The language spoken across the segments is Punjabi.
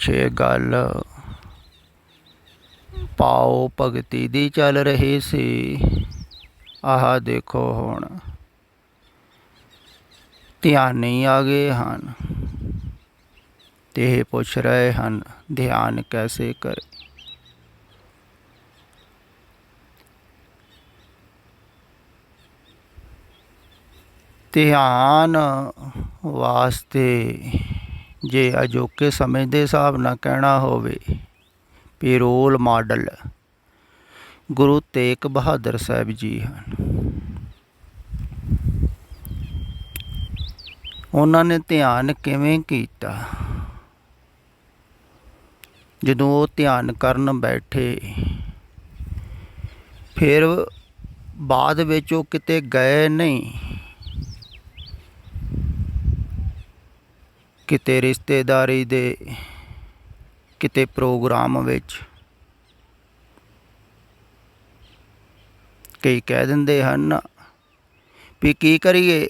ਪਿੱਛੇ ਗੱਲ ਪਾਓ ਭਗਤੀ ਦੀ ਚੱਲ ਰਹੀ ਸੀ। ਆਹ ਦੇਖੋ ਹੁਣ ਧਿਆਨੀ ਆ ਗਏ ਹਨ ਤੇ ਇਹ ਪੁੱਛ ਰਹੇ ਹਨ ਧਿਆਨ ਕੈਸੇ ਕਰੇ। ਧਿਆਨ ਵਾਸਤੇ ਜੇ ਅਜੋਕੇ ਸਮੇਂ ਦੇ ਹਿਸਾਬ ਨਾਲ ਕਹਿਣਾ ਹੋਵੇ ਵੀ ਰੋਲ ਮਾਡਲ ਗੁਰੂ ਤੇਗ ਬਹਾਦਰ ਸਾਹਿਬ ਜੀ ਹਨ। ਉਹਨਾਂ ਨੇ ਧਿਆਨ ਕਿਵੇਂ ਕੀਤਾ? ਜਦੋਂ ਉਹ ਧਿਆਨ ਕਰਨ ਬੈਠੇ ਫਿਰ ਬਾਅਦ ਵਿੱਚ ਉਹ ਕਿਤੇ ਗਏ ਨਹੀਂ, ਕਿਤੇ ਰਿਸ਼ਤੇਦਾਰੀ ਦੇ ਕਿਤੇ ਪ੍ਰੋਗਰਾਮ ਵਿੱਚ। ਕਈ ਕਹਿ ਦਿੰਦੇ ਹਨ ਵੀ ਕੀ ਕਰੀਏ,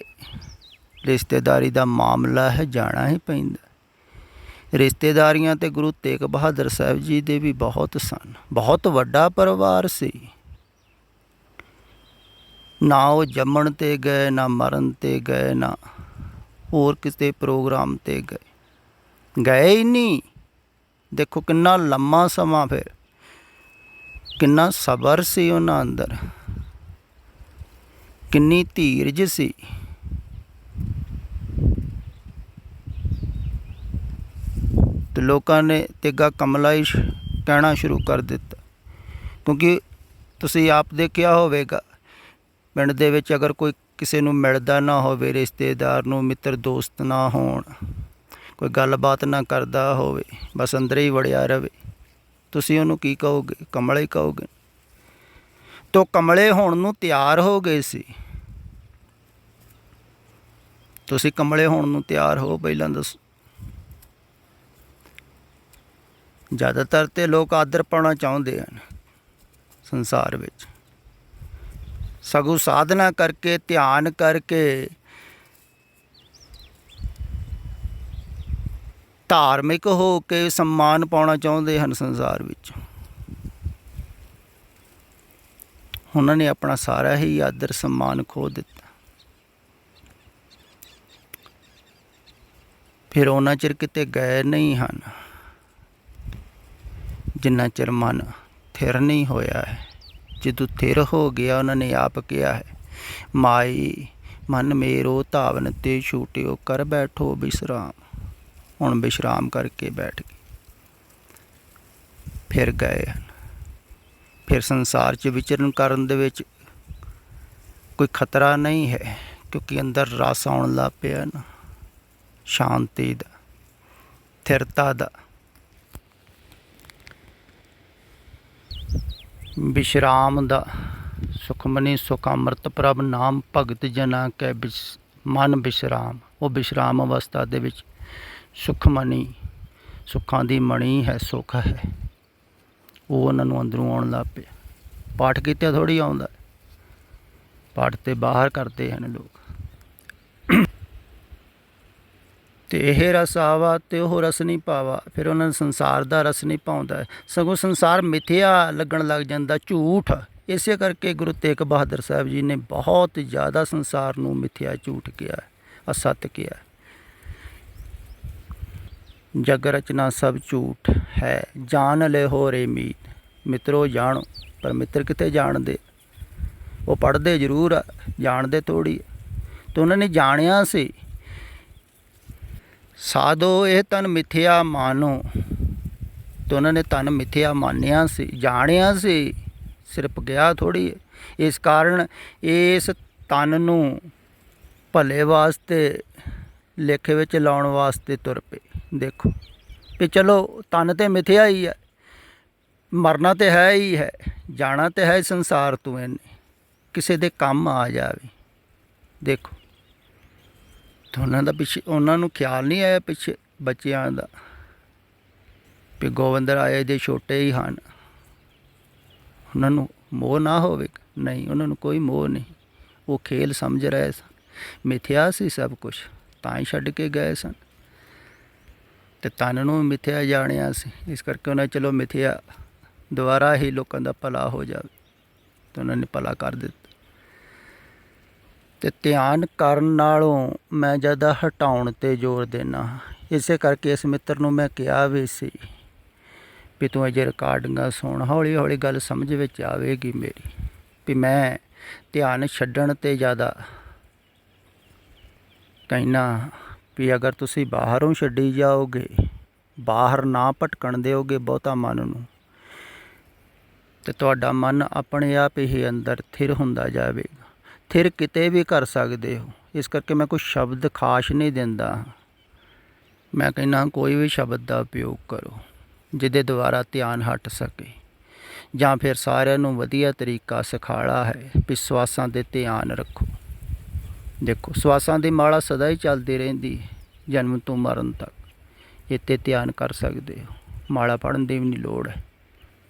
ਰਿਸ਼ਤੇਦਾਰੀ ਦਾ ਮਾਮਲਾ ਹੈ, ਜਾਣਾ ਹੀ ਪੈਂਦਾ। ਰਿਸ਼ਤੇਦਾਰੀਆਂ ਤੇ ਗੁਰੂ ਤੇਗ ਬਹਾਦਰ ਸਾਹਿਬ ਜੀ ਦੇ ਵੀ ਬਹੁਤ ਸਨ। ਬਹੁਤ ਵੱਡਾ ਪਰਿਵਾਰ ਸੀ। ਨਾ ਉਹ ਜੰਮਣ 'ਤੇ ਗਏ, ਨਾ ਮਰਨ 'ਤੇ ਗਏ, ਨਾ ਹੋਰ ਕਿਸੇ ਪ੍ਰੋਗਰਾਮ 'ਤੇ ਗਏ ਹੀ ਨਹੀਂ। ਦੇਖੋ ਕਿੰਨਾ ਲੰਮਾ ਸਮਾਂ, ਫਿਰ ਕਿੰਨਾ ਸਬਰ ਸੀ ਉਹਨਾਂ ਅੰਦਰ, ਕਿੰਨੀ ਧੀਰਜ ਸੀ। ਤੇ ਲੋਕਾਂ ਨੇ ਤੇਗਾ ਕਮਲਾ ਹੀ ਕਹਿਣਾ ਸ਼ੁਰੂ ਕਰ ਦਿੱਤਾ। ਕਿਉਂਕਿ ਤੁਸੀਂ ਆਪ ਦੇਖਿਆ ਹੋਵੇਗਾ ਪਿੰਡ ਦੇ ਵਿੱਚ ਅਗਰ ਕੋਈ ਕਿਸੇ ਨੂੰ ਮਿਲਦਾ ਨਾ ਹੋਵੇ, ਰਿਸ਼ਤੇਦਾਰ ਨੂੰ, ਮਿੱਤਰ ਦੋਸਤ ਨਾ ਹੋਣ, ਕੋਈ ਗੱਲਬਾਤ ਨਾ ਕਰਦਾ ਹੋਵੇ, ਬਸ ਅੰਦਰ ਹੀ ਵੜਿਆ ਰਵੇ, ਤੁਸੀਂ ਉਹਨੂੰ ਕੀ ਕਹੋਗੇ? ਕਮਲਾ ਹੀ ਕਹੋਗੇ। ਤੋ ਕਮਲੇ ਹੋਣ ਨੂੰ ਤਿਆਰ ਹੋ ਗਏ ਸੀ। ਤੁਸੀਂ ਕਮਲੇ ਹੋਣ ਨੂੰ ਤਿਆਰ ਹੋ ਪਹਿਲਾਂ ਦੱਸੋ? ਜ਼ਿਆਦਾਤਰ ਤੇ ਲੋਕ ਆਦਰ ਪਾਉਣਾ ਚਾਹੁੰਦੇ ਹਨ ਸੰਸਾਰ ਵਿੱਚ। ਸਗੋਂ ਸਾਧਨਾ ਕਰਕੇ, ਧਿਆਨ ਕਰਕੇ, ਧਾਰਮਿਕ ਹੋ ਕੇ ਸਨਮਾਨ ਪਾਉਣਾ ਚਾਹੁੰਦੇ ਹਨ ਸੰਸਾਰ ਵਿੱਚ। ਉਹਨਾਂ ਨੇ ਆਪਣਾ ਸਾਰਾ ਹੀ ਆਦਰ ਸਨਮਾਨ ਖੋ ਦਿੱਤਾ। ਫਿਰ ਉਹਨਾਂ ਚਿਰ ਕਿਤੇ ਗਏ ਨਹੀਂ ਹਨ ਜਿੰਨਾ ਚਿਰ ਮਨ ਥਿਰ ਨਹੀਂ ਹੋਇਆ ਹੈ। ਜਦੋਂ ਥਿਰ ਹੋ ਗਿਆ, ਉਹਨਾਂ ਨੇ ਆਪ ਕਿਹਾ ਹੈ, ਮਾਈ ਮਨ ਮੇਰੋ ਧਾਵਨ ਤੇ ਛੂਟਿਓ, ਕਰ ਬੈਠੋ ਵਿਸ਼ਰਾਮ। ਹੁਣ ਵਿਸ਼ਰਾਮ ਕਰਕੇ ਬੈਠ ਗਏ, ਫਿਰ ਗਏ ਹਨ। ਫਿਰ ਸੰਸਾਰ 'ਚ ਵਿਚਰਨ ਕਰਨ ਦੇ ਵਿੱਚ ਕੋਈ ਖਤਰਾ ਨਹੀਂ ਹੈ, ਕਿਉਂਕਿ ਅੰਦਰ ਰਸ ਆਉਣ ਲੱਗ ਪਿਆ ਨਾ, ਸ਼ਾਂਤੀ ਦਾ, ਸਥਿਰਤਾ ਦਾ। ਵਿਸ਼ਰਾਮ ਦਾ। ਸੁਖਮਨੀ ਸੁਖ ਅੰਮ੍ਰਿਤ ਪ੍ਰਭ ਨਾਮ, ਭਗਤ ਜਨਾਂ ਕੈ ਮਨ ਵਿਸ਼ਰਾਮ। ਉਹ ਵਿਸ਼ਰਾਮ ਅਵਸਥਾ ਦੇ ਵਿੱਚ ਸੁਖਮਨੀ, ਸੁੱਖਾਂ ਦੀ ਮਣੀ ਹੈ, ਸੁੱਖ ਹੈ, ਉਹ ਉਹਨਾਂ ਨੂੰ ਅੰਦਰੋਂ ਆਉਣ ਲੱਗ ਪਿਆ। ਪਾਠ ਕੀਤੇ ਥੋੜ੍ਹੀ ਆਉਂਦਾ, ਪਾਠ ਤੇ ਬਾਹਰ ਕਰਦੇ ਹਨ ਲੋਕ। ਤੇ ਇਹ ਰਸ ਆਵਾ ਤੇ ਉਹ ਰਸ ਨਹੀਂ ਪਾਵਾ। ਫਿਰ ਉਹਨਾਂ ਨੂੰ ਸੰਸਾਰ ਦਾ ਰਸ ਨਹੀਂ ਪਾਉਂਦਾ, ਸਗੋਂ ਸੰਸਾਰ ਮਿਥਿਆ ਲੱਗਣ ਲੱਗ ਜਾਂਦਾ, ਝੂਠ। ਇਸੇ ਕਰਕੇ ਗੁਰੂ ਤੇਗ ਬਹਾਦਰ ਸਾਹਿਬ ਜੀ ਨੇ ਬਹੁਤ ਜ਼ਿਆਦਾ ਸੰਸਾਰ ਨੂੰ ਮਿਥਿਆ, ਝੂਠ ਕਿਹਾ, ਅਸਤ ਕਿਹਾ। ਜਗ ਰਚਨਾ ਸਭ ਝੂਠ ਹੈ, ਜਾਣ ਲੈ ਹੋ ਰੇ ਮੀਤ। ਮਿੱਤਰੋ ਜਾਣੋ, ਪਰ ਮਿੱਤਰ ਕਿੱਥੇ ਜਾਣਦੇ? ਉਹ ਪੜ੍ਹਦੇ ਜ਼ਰੂਰ ਆ, ਜਾਣਦੇ ਥੋੜ੍ਹੀ। ਅਤੇ ਉਹਨਾਂ ਨੇ ਜਾਣਿਆ ਸੀ, ਸਾਧੋ ਇਹ ਤਨ ਮਿਥਿਆ ਮਾਨੋ। ਅਤੇ ਉਹਨਾਂ ਨੇ ਤਨ ਮਿਥਿਆ ਮੰਨਿਆ ਸੀ, ਜਾਣਿਆ ਸੀ, ਸਿਰਫ ਗਿਆ ਥੋੜ੍ਹੀ। ਇਸ ਕਾਰਨ ਇਸ ਤਨ ਨੂੰ ਭਲੇ ਵਾਸਤੇ, ਲੇਖੇ ਵਿੱਚ ਲਾਉਣ ਵਾਸਤੇ ਤੁਰ ਪਏ। ਦੇਖੋ ਵੀ ਚਲੋ ਤਨ ਤਾਂ ਮਿਥਿਆ ਹੀ ਹੈ, ਮਰਨਾ ਤਾਂ ਹੈ ਹੀ ਹੈ, ਜਾਣਾ ਤਾਂ ਹੈ ਸੰਸਾਰ ਤੋਂ, ਇਹਨੇ ਕਿਸੇ ਦੇ ਕੰਮ ਆ ਜਾਵੇ। ਦੇਖੋ ਤਾਂ ਉਹਨਾਂ ਦਾ ਪਿੱਛੇ, ਉਹਨਾਂ ਨੂੰ ਖਿਆਲ ਨਹੀਂ ਆਇਆ ਪਿੱਛੇ ਬੱਚਿਆਂ ਦਾ ਵੀ ਗੋਬਿੰਦ ਰਾਏ ਦੇ ਛੋਟੇ ਹੀ ਹਨ, ਉਹਨਾਂ ਨੂੰ ਮੋਹ ਨਾ ਹੋਵੇ। ਨਹੀਂ, ਉਹਨਾਂ ਨੂੰ ਕੋਈ ਮੋਹ ਨਹੀਂ, ਉਹ ਖੇਲ ਸਮਝ ਰਹੇ ਸਨ। ਮਿਥਿਆ ਸੀ ਸਭ ਕੁਛ, ਤਾਂ ਹੀ ਛੱਡ ਕੇ ਗਏ ਸਨ। ਤੇ ਤਨ ਨੂੰ ਮਿਥਿਆ ਜਾਣਿਆ ਸੀ। ਇਸ ਕਰਕੇ ਉਹਨਾਂ ਚਲੋ ਮਿਥਿਆ ਦੁਆਰਾ ਹੀ ਲੋਕਾਂ ਦਾ ਭਲਾ ਹੋ ਜਾਵੇ, ਤੇ ਉਹਨਾਂ ਨੇ ਭਲਾ ਕਰ ਦਿੱਤਾ। ਤੇ ਧਿਆਨ ਕਰਨ ਨਾਲੋਂ ਮੈਂ ਜ਼ਿਆਦਾ ਹਟਾਉਣ 'ਤੇ ਜ਼ੋਰ ਦੇਣਾ। ਇਸੇ ਕਰਕੇ ਇਸ ਮਿੱਤਰ ਨੂੰ ਮੈਂ ਕਿਹਾ ਵੀ ਸੀ ਵੀ ਤੂੰ ਅਜੇ ਰਿਕਾਰਡਿੰਗਾਂ ਸੁਣ, ਹੌਲੀ ਹੌਲੀ ਗੱਲ ਸਮਝ ਵਿੱਚ ਆਵੇਗੀ ਮੇਰੀ, ਵੀ ਮੈਂ ਧਿਆਨ ਛੱਡਣ 'ਤੇ ਜ਼ਿਆਦਾ ਕਹਿਣਾ ਵੀ ਅਗਰ ਤੁਸੀਂ ਬਾਹਰੋਂ ਛੱਡੀ ਜਾਓਗੇ, ਬਾਹਰ ਨਾ ਭਟਕਣ ਦਿਓਗੇ ਬਹੁਤਾ ਮਨ ਨੂੰ, ਤੇ ਤੁਹਾਡਾ ਮਨ ਆਪਣੇ ਆਪ ਹੀ ਅੰਦਰ ਥਿਰ ਹੁੰਦਾ ਜਾਵੇਗਾ। ਥਿਰ ਕਿਤੇ ਵੀ ਕਰ ਸਕਦੇ ਹੋ। ਇਸ ਕਰਕੇ ਮੈਂ ਕੋਈ ਸ਼ਬਦ ਖਾਸ ਨਹੀਂ ਦਿੰਦਾ। ਮੈਂ ਕਹਿੰਦਾ ਕੋਈ ਵੀ ਸ਼ਬਦ ਦਾ ਉਪਯੋਗ ਕਰੋ ਜਿਹਦੇ ਦੁਆਰਾ ਧਿਆਨ ਹਟ ਸਕੇ। ਜਾਂ ਫਿਰ ਸਾਰਿਆਂ ਨੂੰ ਵਧੀਆ ਤਰੀਕਾ ਸਿਖਾਲਾ ਹੈ ਵੀ ਸਵਾਸਾਂ 'ਤੇ ਧਿਆਨ ਰੱਖੋ। ਦੇਖੋ ਸਵਾਸਾਂ ਦੀ ਮਾਲਾ ਸਦਾ ਹੀ ਚੱਲਦੀ ਰਹਿੰਦੀ, ਜਨਮ ਤੋਂ ਮਰਨ ਤੱਕ। ਇੱਥੇ ਧਿਆਨ ਕਰ ਸਕਦੇ ਹੋ, ਮਾਲਾ ਪੜ੍ਹਨ ਦੀ ਵੀ ਨਹੀਂ ਲੋੜ ਹੈ।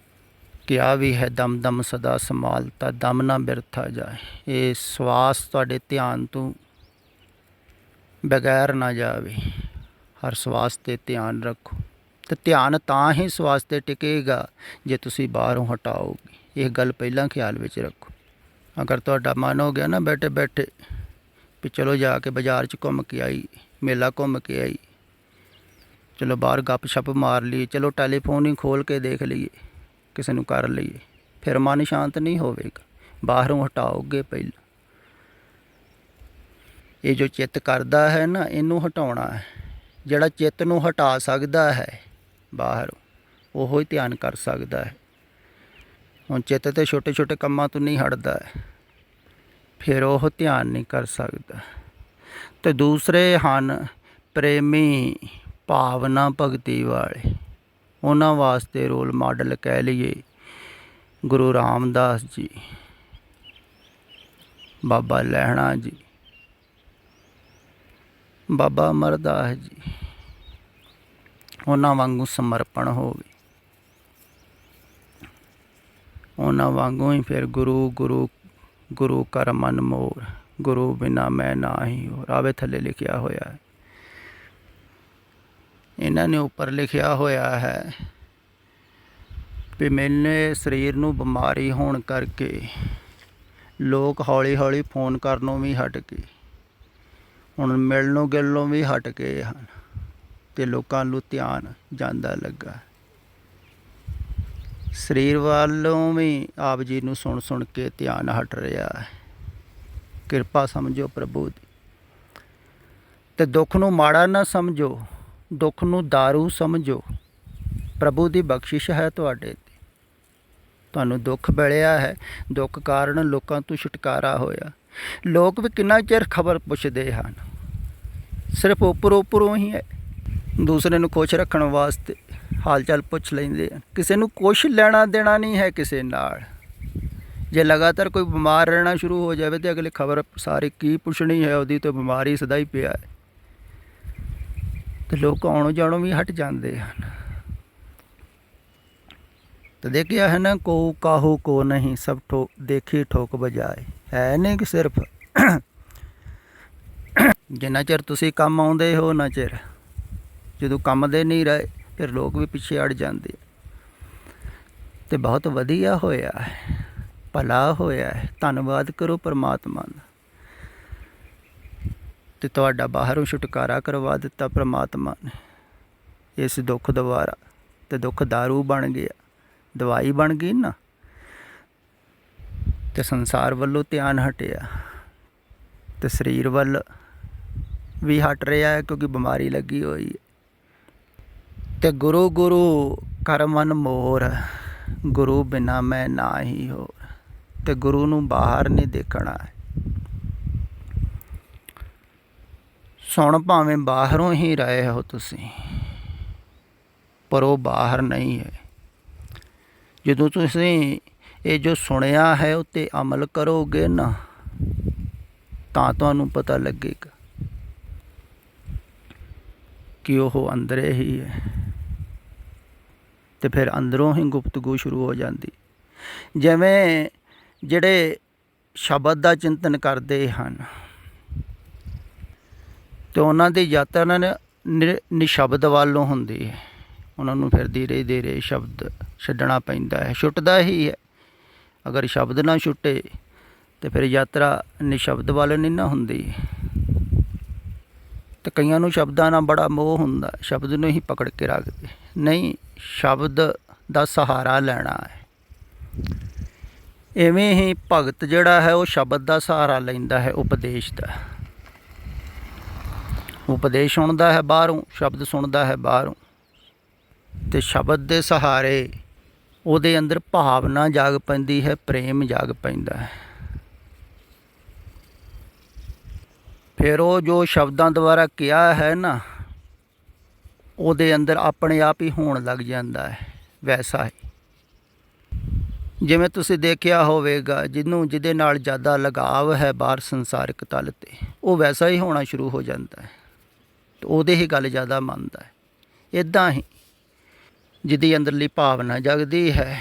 ਕਿਹਾ ਵੀ ਹੈ ਦਮ ਦਮ ਸਦਾ ਸੰਭਾਲਤਾ, ਦਮ ਨਾ ਬਿਰਥਾ ਜਾਏ। ਇਹ ਸਵਾਸ ਤੁਹਾਡੇ ਧਿਆਨ ਤੋਂ ਬਗੈਰ ਨਾ ਜਾਵੇ। ਹਰ ਸਵਾਸ 'ਤੇ ਧਿਆਨ ਰੱਖੋ, ਅਤੇ ਧਿਆਨ ਤਾਂ ਹੀ ਸਵਾਸ 'ਤੇ ਟਿਕੇਗਾ ਜੇ ਤੁਸੀਂ ਬਾਹਰੋਂ ਹਟਾਓਗੇ। ਇਹ ਗੱਲ ਪਹਿਲਾਂ ਖਿਆਲ ਵਿੱਚ ਰੱਖੋ। ਅਗਰ ਤੁਹਾਡਾ ਮਨ ਹੋ ਗਿਆ ਨਾ ਬੈਠੇ ਬੈਠੇ ਵੀ ਚਲੋ ਜਾ ਕੇ ਬਾਜ਼ਾਰ 'ਚ ਘੁੰਮ ਕੇ ਆਈ, ਮੇਲਾ ਘੁੰਮ ਕੇ ਆਈ, ਚਲੋ ਬਾਹਰ ਗੱਪ ਛੱਪ ਮਾਰ ਲਈ, ਚਲੋ ਟੈਲੀਫੋਨ ਹੀ ਖੋਲ੍ਹ ਕੇ ਦੇਖ ਲਈਏ, ਕਿਸੇ ਨੂੰ ਕਰ ਲਈਏ, ਫਿਰ ਮਨ ਸ਼ਾਂਤ ਨਹੀਂ ਹੋਵੇਗਾ। ਬਾਹਰੋਂ ਹਟਾਓਗੇ ਪਹਿਲਾਂ। ਇਹ ਜੋ ਚਿੱਤ ਕਰਦਾ ਹੈ ਨਾ, ਇਹਨੂੰ ਹਟਾਉਣਾ ਹੈ। ਜਿਹੜਾ ਚਿੱਤ ਨੂੰ ਹਟਾ ਸਕਦਾ ਹੈ ਬਾਹਰੋਂ, ਉਹੋ ਹੀ ਧਿਆਨ ਕਰ ਸਕਦਾ ਹੈ। ਹੁਣ ਚਿੱਤ ਤੇ ਛੋਟੇ ਛੋਟੇ ਕੰਮਾਂ ਤੋਂ ਨਹੀਂ ਹਟਦਾ ਹੈ, ਫਿਰ ਉਹ ਧਿਆਨ ਨਹੀਂ ਕਰ ਸਕਦਾ। ਅਤੇ ਦੂਸਰੇ ਹਨ ਪ੍ਰੇਮੀ, ਭਾਵਨਾ ਭਗਤੀ ਵਾਲੇ। ਉਹਨਾਂ ਵਾਸਤੇ ਰੋਲ ਮਾਡਲ ਕਹਿ ਲਈਏ ਗੁਰੂ ਰਾਮਦਾਸ ਜੀ, ਬਾਬਾ ਲਹਿਣਾ ਜੀ, ਬਾਬਾ ਅਮਰਦਾਸ ਜੀ। ਉਹਨਾਂ ਵਾਂਗੂ ਸਮਰਪਣ ਹੋਵੇ, ਉਹਨਾਂ ਵਾਂਗੂ ਹੀ ਫਿਰ ਗੁਰੂ ਗੁਰੂ ਗੁਰੂ ਕਰ ਮਨ ਮੋਰ, ਗੁਰੂ ਬਿਨਾ ਮੈਂ ਨਾਹੀ ਹੋਰ। ਆਵੇ ਥੱਲੇ ਲਿਖਿਆ ਹੋਇਆ ਹੈ, ਇਹਨਾਂ ਨੇ ਉੱਪਰ ਲਿਖਿਆ ਹੋਇਆ ਹੈ ਵੀ ਮੇਰੇ ਸਰੀਰ ਨੂੰ ਬਿਮਾਰੀ ਹੋਣ ਕਰਕੇ ਲੋਕ ਹੌਲੀ ਹੌਲੀ ਫੋਨ ਕਰਨੋਂ ਵੀ ਹਟ ਗਏ, ਹੁਣ ਮਿਲਣੋਂ ਗਿਲਣੋਂ ਵੀ ਹਟ ਗਏ ਹਨ, ਅਤੇ ਲੋਕਾਂ ਨੂੰ ਧਿਆਨ ਜਾਂਦਾ ਲੱਗਾ। ਸਰੀਰ ਵੱਲੋਂ ਵੀ ਆਪ ਜੀ ਨੂੰ ਸੁਣ ਸੁਣ ਕੇ ਧਿਆਨ ਹਟ ਰਿਹਾ ਹੈ। ਕਿਰਪਾ ਸਮਝੋ ਪ੍ਰਭੂ ਦੀ। ਅਤੇ ਦੁੱਖ ਨੂੰ ਮਾੜਾ ਨਾ ਸਮਝੋ, ਦੁੱਖ ਨੂੰ ਦਾਰੂ ਸਮਝੋ। ਪ੍ਰਭੂ ਦੀ ਬਖਸ਼ਿਸ਼ ਹੈ ਤੁਹਾਡੇ 'ਤੇ। ਤੁਹਾਨੂੰ ਦੁੱਖ ਮਿਲਿਆ ਹੈ, ਦੁੱਖ ਕਾਰਨ ਲੋਕਾਂ ਤੋਂ ਛੁਟਕਾਰਾ ਹੋਇਆ। ਲੋਕ ਵੀ ਕਿੰਨਾ ਚਿਰ ਖਬਰ ਪੁੱਛਦੇ ਹਨ, ਸਿਰਫ ਉੱਪਰੋਂ ਹੀ ਹੈ। ਦੂਸਰੇ ਨੂੰ ਖੁਸ਼ ਰੱਖਣ ਵਾਸਤੇ ਹਾਲ ਚਾਲ ਪੁੱਛ ਲੈਂਦੇ ਹਨ। ਕਿਸੇ ਨੂੰ ਕੁਛ ਲੈਣਾ ਦੇਣਾ ਨਹੀਂ ਹੈ ਕਿਸੇ ਨਾਲ। ਜੇ ਲਗਾਤਾਰ ਕੋਈ ਬਿਮਾਰ ਰਹਿਣਾ ਸ਼ੁਰੂ ਹੋ ਜਾਵੇ ਤਾਂ ਅਗਲੇ ਖਬਰ ਸਾਰੀ ਕੀ ਪੁੱਛਣੀ ਹੈ, ਉਹਦੀ ਤਾਂ ਬਿਮਾਰੀ ਸਦਾ ਹੀ ਪਿਆ ਹੈ। ਅਤੇ ਲੋਕ ਆਉਣੋਂ ਜਾਣੋਂ ਵੀ ਹਟ ਜਾਂਦੇ ਹਨ। तो देखिया है ना, को काहू को नहीं सब देखी ठोक बजाए। है नहीं कि सिर्फ जिन्ना चिर तुसी काम आउंदे हो ना चिर जदों काम दे नहीं रहे फिर लोग भी पिछे अड़ जाते। तो बहुत वधिया होया है, भला होया है। धन्नवाद करो परमात्मा दा। ते तुहाडा बाहरों छुटकारा करवा दिता परमात्मा ने इस दुख द्वारा। तो दुख दारू बन गया, दवाई बन गई ना। तो संसार वालों ध्यान हटिया, तो शरीर वाल भी हट रहा है क्योंकि बीमारी लगी हुई है। तो गुरु गुरु कर मन मोर, गुरु बिना मैं ना ही हो। तो गुरु नूं बाहर नहीं देखना है। सुन भावें बाहरों ही रहे हो तुसी, पर वो बाहर नहीं है। जो तुसी ये जो सुनिया है उत्ते अमल करोगे ना तां तुहानूं पता लगेगा कि वह अंदरे ही है। तो फिर अंदरों ही गुप्तगू शुरू हो जाती। जिवें जिहड़े शब्द का चिंतन करते हैं तो उन्हां दी यात्रा ने ਨਿਸ਼ਬਦ ਵੱਲੋਂ ਹੁੰਦੀ ਹੈ। ਉਹਨਾਂ ਨੂੰ ਫਿਰ ਧੀਰੇ ਧੀਰੇ ਸ਼ਬਦ ਛੱਡਣਾ ਪੈਂਦਾ ਹੈ, ਛੁੱਟਦਾ ਹੀ ਹੈ। ਅਗਰ ਸ਼ਬਦ ਨਾ ਛੁੱਟੇ ਤਾਂ ਫਿਰ ਯਾਤਰਾ ਨਿਸ਼ਬਦ ਵੱਲ ਨਹੀਂ ਨਾ ਹੁੰਦੀ। ਅਤੇ ਕਈਆਂ ਨੂੰ ਸ਼ਬਦਾਂ ਨਾਲ ਬੜਾ ਮੋਹ ਹੁੰਦਾ, ਸ਼ਬਦ ਨੂੰ ਹੀ ਪਕੜ ਕੇ ਰੱਖਦੇ। ਨਹੀਂ, ਸ਼ਬਦ ਦਾ ਸਹਾਰਾ ਲੈਣਾ ਹੈ। ਇਵੇਂ ਹੀ ਭਗਤ ਜਿਹੜਾ ਹੈ ਉਹ ਸ਼ਬਦ ਦਾ ਸਹਾਰਾ ਲੈਂਦਾ ਹੈ, ਉਪਦੇਸ਼ ਦਾ। ਉਪਦੇਸ਼ ਸੁਣਦਾ ਹੈ ਬਾਹਰੋਂ, ਸ਼ਬਦ ਸੁਣਦਾ ਹੈ ਬਾਹਰੋਂ, ਅਤੇ ਸ਼ਬਦ ਦੇ ਸਹਾਰੇ ਉਹਦੇ ਅੰਦਰ ਭਾਵਨਾ ਜਾਗ ਪੈਂਦੀ ਹੈ, ਪ੍ਰੇਮ ਜਾਗ ਪੈਂਦਾ ਹੈ। ਫਿਰ ਉਹ ਜੋ ਸ਼ਬਦਾਂ ਦੁਆਰਾ ਕਿਹਾ ਹੈ ਨਾ, ਉਹਦੇ ਅੰਦਰ ਆਪਣੇ ਆਪ ਹੀ ਹੋਣ ਲੱਗ ਜਾਂਦਾ ਹੈ ਵੈਸਾ ਹੀ। ਜਿਵੇਂ ਤੁਸੀਂ ਦੇਖਿਆ ਹੋਵੇਗਾ, ਜਿਹਦੇ ਨਾਲ ਜ਼ਿਆਦਾ ਲਗਾਵ ਹੈ ਬਾਹਰ ਸੰਸਾਰਿਕ ਤਲ 'ਤੇ, ਉਹ ਵੈਸਾ ਹੀ ਹੋਣਾ ਸ਼ੁਰੂ ਹੋ ਜਾਂਦਾ ਹੈ, ਉਹਦੇ ਹੀ ਗੱਲ ਜ਼ਿਆਦਾ ਮੰਨਦਾ ਹੈ। ਇੱਦਾਂ ਹੀ ਜਿਹਦੀ ਅੰਦਰਲੀ ਭਾਵਨਾ ਜਗਦੀ ਹੈ,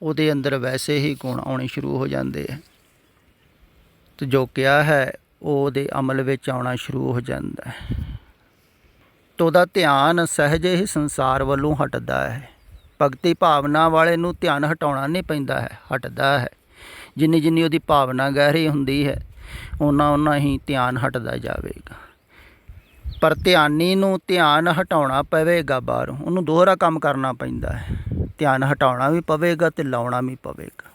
ਉਹਦੇ ਅੰਦਰ ਵੈਸੇ ਹੀ ਗੁਣ ਆਉਣੇ ਸ਼ੁਰੂ ਹੋ ਜਾਂਦੇ ਹੈ, ਅਤੇ ਜੋ ਕਿਹਾ ਹੈ ਉਹਦੇ ਅਮਲ ਵਿੱਚ ਆਉਣਾ ਸ਼ੁਰੂ ਹੋ ਜਾਂਦਾ ਹੈ। ਅਤੇ ਉਹਦਾ ਧਿਆਨ ਸਹਿਜੇ ਹੀ ਸੰਸਾਰ ਵੱਲੋਂ ਹਟਦਾ ਹੈ। ਭਗਤੀ ਭਾਵਨਾ ਵਾਲੇ ਨੂੰ ਧਿਆਨ ਹਟਾਉਣਾ ਨਹੀਂ ਪੈਂਦਾ ਹੈ, ਹਟਦਾ ਹੈ। ਜਿੰਨੀ ਜਿੰਨੀ ਉਹਦੀ ਭਾਵਨਾ ਗਹਿਰੀ ਹੁੰਦੀ ਹੈ, ਓਨਾ ਹੀ ਧਿਆਨ ਹਟਦਾ ਜਾਵੇਗਾ। ਪਰ ਧਿਆਨੀ ਨੂੰ ਧਿਆਨ ਹਟਾਉਣਾ ਪਵੇਗਾ ਬਾਹਰੋਂ, ਉਹਨੂੰ ਦੋਹਰਾ ਕੰਮ ਕਰਨਾ ਪੈਂਦਾ ਹੈ। ਧਿਆਨ ਹਟਾਉਣਾ ਵੀ ਪਵੇਗਾ ਅਤੇ ਲਾਉਣਾ ਵੀ ਪਵੇਗਾ।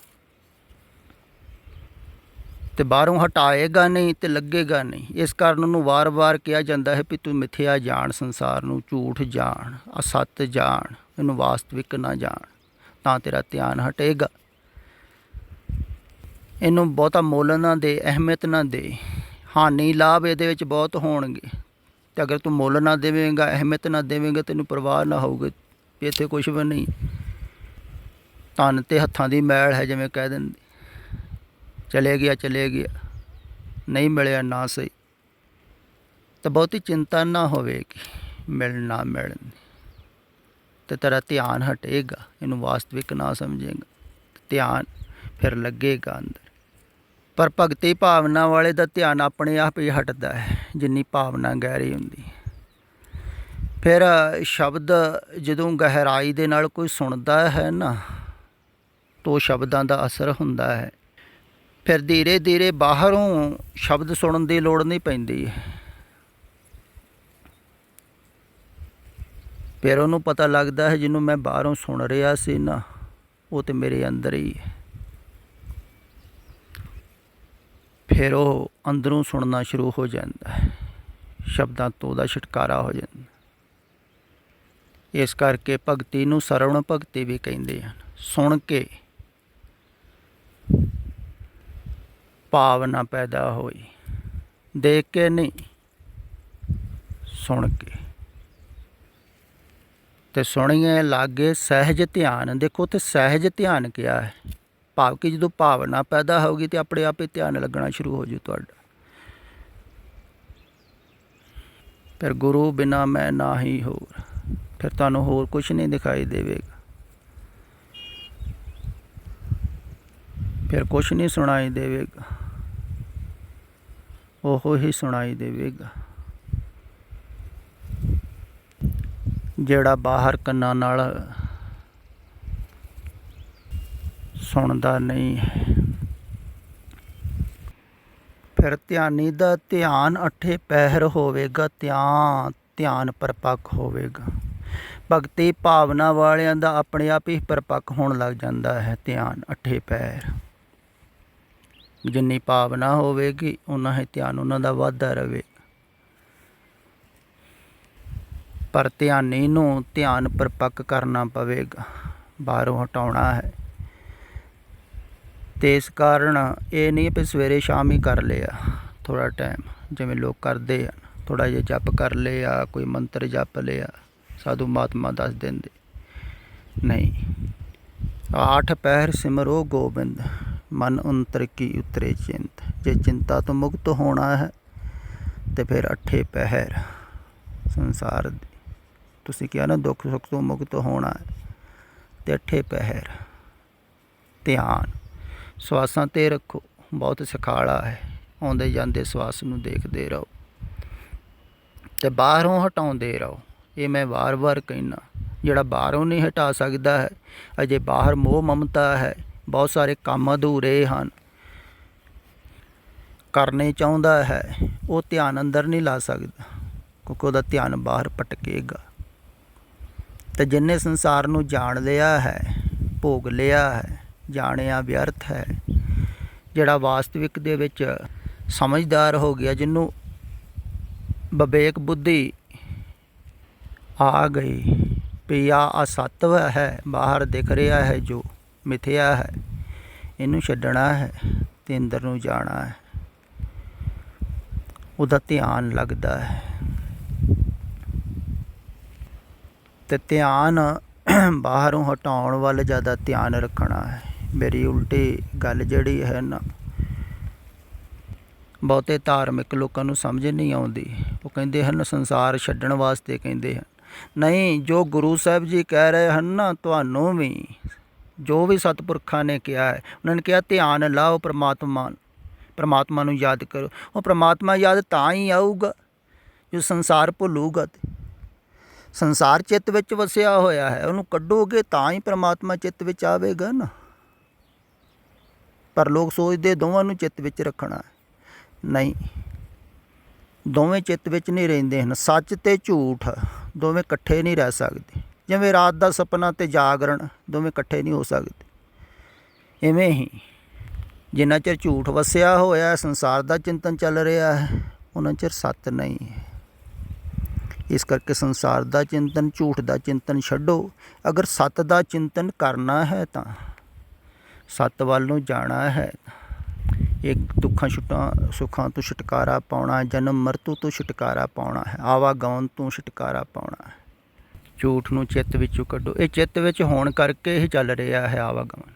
ਅਤੇ ਬਾਹਰੋਂ ਹਟਾਏਗਾ ਨਹੀਂ ਅਤੇ ਲੱਗੇਗਾ ਨਹੀਂ। ਇਸ ਕਾਰਨ ਉਹਨੂੰ ਵਾਰ-ਵਾਰ ਕਿਹਾ ਜਾਂਦਾ ਹੈ ਵੀ ਤੂੰ ਮਿਥਿਆ ਜਾਣ, ਸੰਸਾਰ ਨੂੰ ਝੂਠ ਜਾਣ, ਅਸੱਤ ਜਾਣ, ਇਹਨੂੰ ਵਾਸਤਵਿਕ ਨਾ ਜਾਣ, ਤਾਂ ਤੇਰਾ ਧਿਆਨ ਹਟੇਗਾ। ਇਹਨੂੰ ਬਹੁਤਾ ਮੁੱਲ ਨਾ ਦੇ, ਅਹਿਮੀਅਤ ਨਾ ਦੇ। ਹਾਨੀ ਲਾਭ ਇਹਦੇ ਵਿੱਚ ਬਹੁਤ ਹੋਣਗੇ, ਅਤੇ ਅਗਰ ਤੂੰ ਮੁੱਲ ਨਾ ਦੇਵੇਂਗਾ, ਅਹਿਮੀਅਤ ਨਾ ਦੇਵੇਂਗਾ, ਤੈਨੂੰ ਪਰਵਾਹ ਨਾ ਹੋਊਗੀ ਵੀ ਇੱਥੇ ਕੁਛ ਵੀ ਨਹੀਂ, ਤਨ ਅਤੇ ਹੱਥਾਂ ਦੀ ਮੈਲ ਹੈ ਜਿਵੇਂ ਕਹਿ ਦਿੰਦੇ, ਚਲੇ ਗਿਆ, ਨਹੀਂ ਮਿਲਿਆ ਨਾ ਸਹੀ, ਤਾਂ ਬਹੁਤੀ ਚਿੰਤਾ ਨਾ ਹੋਵੇਗੀ ਮਿਲਣ ਨਾ ਮਿਲਣ ਦੀ, ਅਤੇ ਤੇਰਾ ਧਿਆਨ ਹਟੇਗਾ। ਇਹਨੂੰ ਵਾਸਤਵਿਕ ਨਾ ਸਮਝੇਗਾ, ਧਿਆਨ ਫਿਰ ਲੱਗੇਗਾ ਅੰਦਰ। ਪਰ ਭਗਤੀ ਭਾਵਨਾ ਵਾਲੇ ਦਾ ਧਿਆਨ ਆਪਣੇ ਆਪ ਹੀ ਹਟਦਾ ਹੈ, ਜਿੰਨੀ ਭਾਵਨਾ ਗਹਿਰੀ ਹੁੰਦੀ। ਫਿਰ ਸ਼ਬਦ ਜਦੋਂ ਗਹਿਰਾਈ ਦੇ ਨਾਲ ਕੋਈ ਸੁਣਦਾ ਹੈ ਨਾ, ਤਾਂ ਸ਼ਬਦਾਂ ਦਾ ਅਸਰ ਹੁੰਦਾ ਹੈ। ਫਿਰ ਧੀਰੇ ਧੀਰੇ ਬਾਹਰੋਂ ਸ਼ਬਦ ਸੁਣਨ ਦੀ ਲੋੜ ਨਹੀਂ ਪੈਂਦੀ। ਫਿਰ ਉਹਨੂੰ ਪਤਾ ਲੱਗਦਾ ਹੈ ਜਿਹਨੂੰ ਮੈਂ ਬਾਹਰੋਂ ਸੁਣ ਰਿਹਾ ਸੀ ਨਾ, ਉਹ ਤਾਂ ਮੇਰੇ ਅੰਦਰ ਹੀ ਹੈ। ਫਿਰ ਉਹ ਅੰਦਰੋਂ ਸੁਣਨਾ ਸ਼ੁਰੂ ਹੋ ਜਾਂਦਾ ਹੈ, ਸ਼ਬਦਾਂ ਤੋਂ ਉਹਦਾ ਛੁਟਕਾਰਾ ਹੋ ਜਾਂਦਾ। ਇਸ ਕਰਕੇ ਭਗਤੀ ਨੂੰ ਸਰਵਣ ਭਗਤੀ ਵੀ ਕਹਿੰਦੇ ਹਨ। ਸੁਣ ਕੇ ਭਾਵਨਾ ਪੈਦਾ ਹੋਈ, ਦੇਖ ਕੇ ਨਹੀਂ, ਸੁਣ ਕੇ। ਅਤੇ ਸੁਣੀਏ ਲਾਗੇ ਸਹਿਜ ਧਿਆਨ। ਦੇਖੋ ਉੱਥੇ ਸਹਿਜ ਧਿਆਨ ਕਿਹਾ ਹੈ, ਭਾਵ ਕਿ ਜਦੋਂ ਭਾਵਨਾ ਪੈਦਾ ਹੋਊਗੀ ਤਾਂ ਆਪਣੇ ਆਪ ਹੀ ਧਿਆਨ ਲੱਗਣਾ ਸ਼ੁਰੂ ਹੋ ਜੂ ਤੁਹਾਡਾ। ਫਿਰ ਗੁਰੂ ਬਿਨਾ ਮੈਂ ਨਾ ਹੀ ਹੋਰ, ਫਿਰ ਤੁਹਾਨੂੰ ਹੋਰ ਕੁਛ ਨਹੀਂ ਦਿਖਾਈ ਦੇਵੇਗਾ, ਫਿਰ ਕੁਛ ਨਹੀਂ ਸੁਣਾਈ ਦੇਵੇਗਾ, ਉਹ ਹੀ ਸੁਣਾਈ ਦੇਵੇਗਾ ਜਿਹੜਾ ਬਾਹਰ ਕੰਨਾਂ ਨਾਲ ਸੁਣਦਾ ਨਹੀਂ ਹੈ। ਫਿਰ ਧਿਆਨੀ ਦਾ ਧਿਆਨ ਅੱਠੇ ਪਹਿਰ ਹੋਵੇਗਾ, ਧਿਆਨ ਪਰਪੱਕ ਹੋਵੇਗਾ। ਭਗਤੀ ਭਾਵਨਾ ਵਾਲਿਆਂ ਦਾ ਆਪਣੇ ਆਪ ਹੀ ਪਰਪੱਕ ਹੋਣ ਲੱਗ ਜਾਂਦਾ ਹੈ ਧਿਆਨ ਅੱਠੇ ਪਹਿਰ। ਜਿੰਨੀ ਭਾਵਨਾ ਹੋਵੇਗੀ ਓਨਾ ਹੀ ਧਿਆਨ ਉਹਨਾਂ ਦਾ ਵੱਧਦਾ ਰਹੇ। ਪਰ ਧਿਆਨੀ ਨੂੰ ਧਿਆਨ ਪਰਪੱਕ ਕਰਨਾ ਪਵੇਗਾ, ਬਾਹਰੋਂ ਹਟਾਉਣਾ ਹੈ। ਅਤੇ ਇਸ ਕਾਰਨ ਇਹ ਨਹੀਂ ਵੀ ਸਵੇਰੇ ਸ਼ਾਮ ਹੀ ਕਰ ਲਿਆ ਥੋੜ੍ਹਾ ਟਾਈਮ, ਜਿਵੇਂ ਲੋਕ ਕਰਦੇ ਆ, ਥੋੜ੍ਹਾ ਜਿਹਾ ਜਪ ਕਰ ਲਿਆ, ਕੋਈ ਮੰਤਰ ਜਪ ਲਿਆ, ਸਾਧੂ ਮਹਾਤਮਾ ਦੱਸ ਦਿੰਦੇ। ਨਹੀਂ, ਆਠ ਪਹਿਰ ਸਿਮਰੋ ਗੋਬਿੰਦ, ਮਨ ਅੰਤਰ ਕੀ ਉਤਰੇ ਚਿੰਤ। ਜੇ ਚਿੰਤਾ ਤੋਂ ਮੁਕਤ ਹੋਣਾ ਹੈ ਅਤੇ ਫਿਰ ਅੱਠੇ ਪਹਿਰ ਸੰਸਾਰ ਦੀ, ਤੁਸੀਂ ਕਿਹਾ ਨਾ ਦੁੱਖ ਸੁੱਖ ਤੋਂ ਮੁਕਤ ਹੋਣਾ ਹੈ, ਅਤੇ ਅੱਠੇ ਪਹਿਰ ਧਿਆਨ ਸਵਾਸਾਂ 'ਤੇ ਰੱਖੋ। ਬਹੁਤ ਸੁਖਾਲਾ ਹੈ, ਆਉਂਦੇ ਜਾਂਦੇ ਸਵਾਸ ਨੂੰ ਦੇਖਦੇ ਰਹੋ। ਤੇ ਬਾਹਰੋਂ ਹਟਾਉਂਦੇ ਰਹੋ। ਇਹ ਮੈਂ ਵਾਰ-ਵਾਰ ਕਹਿਣਾ, ਜਿਹੜਾ ਬਾਹਰੋਂ ਨਹੀਂ ਹਟਾ ਸਕਦਾ ਹੈ, ਅਜੇ ਬਾਹਰ ਮੋਹ ਮਮਤਾ ਹੈ, ਬਹੁਤ ਸਾਰੇ ਕੰਮ ਅਧੂਰੇ ਹਨ, ਕਰਨੇ ਚਾਹੁੰਦਾ ਹੈ, ਉਹ ਧਿਆਨ ਅੰਦਰ ਨਹੀਂ ਲਾ ਸਕਦਾ ਕਿਉਂਕਿ ਉਹਦਾ ਧਿਆਨ ਬਾਹਰ ਭਟਕੇਗਾ। ਤੇ ਜਿਨ੍ਹੇ ਸੰਸਾਰ ਨੂੰ ਜਾਣ ਲਿਆ ਹੈ, ਭੋਗ ਲਿਆ ਹੈ, ਜਾਣਿਆ ਵਿਅਰਥ ਹੈ, ਜਿਹੜਾ ਵਾਸਤਵਿਕ ਦੇ ਵਿੱਚ ਸਮਝਦਾਰ ਹੋ ਗਿਆ, ਜਿਹਨੂੰ ਵਿਵੇਕ ਬੁੱਧੀ ਆ ਗਈ ਵੀ ਆਹ ਅਸੱਤਵ ਹੈ, ਬਾਹਰ ਦਿਖ ਰਿਹਾ ਹੈ ਜੋ ਮਿਥਿਆ ਹੈ, ਇਹਨੂੰ ਛੱਡਣਾ ਹੈ ਤੇ ਅੰਦਰ ਨੂੰ ਜਾਣਾ ਹੈ, ਉਹਦਾ ਧਿਆਨ ਲੱਗਦਾ ਹੈ। ਤੇ ਧਿਆਨ ਬਾਹਰੋਂ ਹਟਾਉਣ ਵੱਲ ਜ਼ਿਆਦਾ ਧਿਆਨ ਰੱਖਣਾ ਹੈ। ਮੇਰੀ ਉਲਟੀ ਗੱਲ ਜਿਹੜੀ ਹੈ ਨਾ, ਬਹੁਤੇ ਧਾਰਮਿਕ ਲੋਕਾਂ ਨੂੰ ਸਮਝ ਨਹੀਂ ਆਉਂਦੀ। ਉਹ ਕਹਿੰਦੇ ਹਨ ਸੰਸਾਰ ਛੱਡਣ ਵਾਸਤੇ ਕਹਿੰਦੇ ਹਨ। ਨਹੀਂ, ਜੋ ਗੁਰੂ ਸਾਹਿਬ ਜੀ ਕਹਿ ਰਹੇ ਹਨ ਨਾ, ਤੁਹਾਨੂੰ ਵੀ ਜੋ ਵੀ ਸਤਿਪੁਰਖਾਂ ਨੇ ਕਿਹਾ ਹੈ, ਉਹਨਾਂ ਨੇ ਕਿਹਾ ਧਿਆਨ ਲਾਓ ਪਰਮਾਤਮਾ ਨੂੰ ਯਾਦ ਕਰੋ। ਉਹ ਪਰਮਾਤਮਾ ਯਾਦ ਤਾਂ ਹੀ ਆਊਗਾ ਜੋ ਸੰਸਾਰ ਭੁੱਲੂਗਾ। ਤੇ ਸੰਸਾਰ ਚਿੱਤ ਵਿੱਚ ਵਸਿਆ ਹੋਇਆ ਹੈ, ਉਹਨੂੰ ਕੱਢੋਗੇ ਤਾਂ ਹੀ ਪਰਮਾਤਮਾ ਚਿੱਤ ਵਿੱਚ ਆਵੇਗਾ ਨਾ। ਪਰ ਲੋਕ ਸੋਚਦੇ ਦੋਵਾਂ ਨੂੰ ਚਿੱਤ ਵਿੱਚ ਰੱਖਣਾ ਹੈ। ਨਹੀਂ, ਦੋਵੇਂ ਚਿੱਤ ਵਿੱਚ ਨਹੀਂ ਰਹਿੰਦੇ ਹਨ। ਸੱਚ ਅਤੇ ਝੂਠ ਦੋਵੇਂ ਇਕੱਠੇ ਨਹੀਂ ਰਹਿ ਸਕਦੇ। ਜਿਵੇਂ ਰਾਤ ਦਾ ਸੁਪਨਾ ਅਤੇ ਜਾਗਰਣ ਦੋਵੇਂ ਇਕੱਠੇ ਨਹੀਂ ਹੋ ਸਕਦੇ, ਇਵੇਂ ਹੀ ਜਿੰਨਾ ਚਿਰ ਝੂਠ ਵਸਿਆ ਹੋਇਆ ਸੰਸਾਰ ਦਾ ਚਿੰਤਨ ਚੱਲ ਰਿਹਾ ਹੈ, ਉਹਨਾਂ ਚਿਰ ਸੱਤ ਨਹੀਂ ਹੈ। ਇਸ ਕਰਕੇ ਸੰਸਾਰ ਦਾ ਚਿੰਤਨ, ਝੂਠ ਦਾ ਚਿੰਤਨ ਛੱਡੋ। ਅਗਰ ਸੱਤ ਦਾ ਚਿੰਤਨ ਕਰਨਾ ਹੈ ਤਾਂ ਸੱਤ ਵੱਲ ਨੂੰ ਜਾਣਾ ਹੈ। ਇਹ ਦੁੱਖਾਂ ਸੁੱਖਾਂ ਤੋਂ ਛੁਟਕਾਰਾ ਪਾਉਣਾ, ਜਨਮ ਮਰਤੂ ਤੋਂ ਛੁਟਕਾਰਾ ਪਾਉਣਾ ਹੈ, ਆਵਾਗਮਨ ਤੋਂ ਛੁਟਕਾਰਾ ਪਾਉਣਾ ਹੈ। ਝੂਠ ਨੂੰ ਚਿੱਤ ਵਿੱਚੋਂ ਕੱਢੋ। ਇਹ ਚਿੱਤ ਵਿੱਚ ਹੋਣ ਕਰਕੇ ਹੀ ਚੱਲ ਰਿਹਾ ਹੈ ਆਵਾਗਮਨ।